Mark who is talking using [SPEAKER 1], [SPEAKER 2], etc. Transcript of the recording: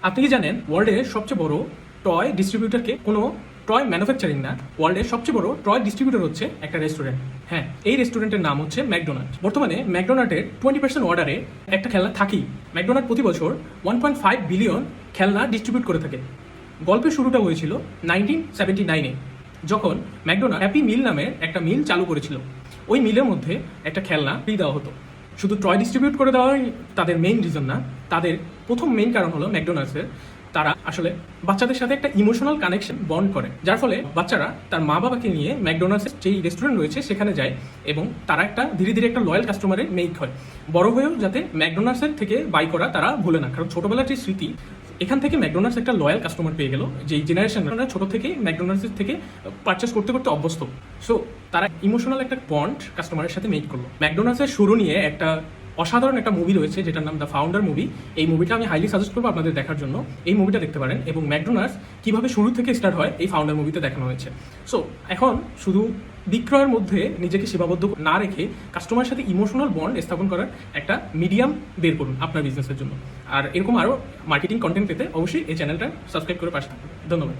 [SPEAKER 1] আপনি কি জানেন ওয়ার্ল্ডের সবচেয়ে বড় টয় ডিস্ট্রিবিউটরকে কোনো টয় ম্যানুফ্যাকচারিং না, ওয়ার্ল্ডের সবচেয়ে বড় টয় ডিস্ট্রিবিউটর হচ্ছে একটা রেস্টুরেন্ট। হ্যাঁ, এই রেস্টুরেন্টের নাম হচ্ছে ম্যাকডোনাল্ড। বর্তমানে ম্যাকডোনাল্ডের 20% অর্ডারে একটা খেলনা থাকি। ম্যাকডোনাল্ড প্রতি বছর 1.5 বিলিয়ন খেলনা ডিস্ট্রিবিউট করে থাকে। গল্পের শুরুটা হয়েছিল 1979-এ, যখন ম্যাকডোনাল্ড হ্যাপি মিল নামের একটা মিল চালু করেছিল। ওই মিলের মধ্যে একটা খেলনা ফ্রি দেওয়া হতো। শুধু টয় ডিস্ট্রিবিউট করে দেওয়াই তাদের মেইন রিজন না, তাদের প্রথম মেইন কারণ হলো ম্যাকডোনাল্ডসের তারা আসলে বাচ্চাদের সাথে একটা ইমোশনাল কানেকশন বন্ড করে, যার ফলে বাচ্চারা তার মা বাবাকে নিয়ে ম্যাকডোনাল্ডসের যেই রেস্টুরেন্ট রয়েছে সেখানে যায় এবং তারা একটা ধীরে ধীরে একটা লয়াল কাস্টমারের মেক হয়। বড় হয়েও যাতে ম্যাকডোনাল্ডসের থেকে বাই করা তারা ভুলে না, কারণ ছোটবেলার যে স্মৃতি, এখান থেকে ম্যাকডোনাল্ডস একটা লয়াল কাস্টমার পেয়ে গেল। যেই জেনারেশনরা ছোট থেকেই ম্যাকডোনাল্ডসের থেকে পারচেস করতে করতে অভ্যস্ত, সো তারা ইমোশনাল একটা বন্ড কাস্টমারের সাথে মেক করলো। ম্যাকডোনাল্ডসের শুরু নিয়ে একটা অসাধারণ একটা মুভি রয়েছে যেটার নাম দ্য ফাউন্ডার মুভি। এই মুভিটা আমি হাইলি সাজেস্ট করবো আপনাদের দেখার জন্য। এই মুভিটা দেখতে পারেন এবং ম্যাকডোনাল্ডস কীভাবে শুরু থেকে স্টার্ট হয় এই ফাউন্ডার মুভিতে দেখানো হয়েছে। সো এখন শুধু বিক্রয়ের মধ্যে নিজেকে সীমাবদ্ধ না রেখে কাস্টমারের সাথে ইমোশনাল বন্ড স্থাপন করার একটা মিডিয়াম বের করুন আপনার বিজনেসের জন্য। আর এরকম আরও মার্কেটিং কন্টেন্ট পেতে অবশ্যই এই চ্যানেলটা সাবস্ক্রাইব করে পাশে থাকুন। ধন্যবাদ।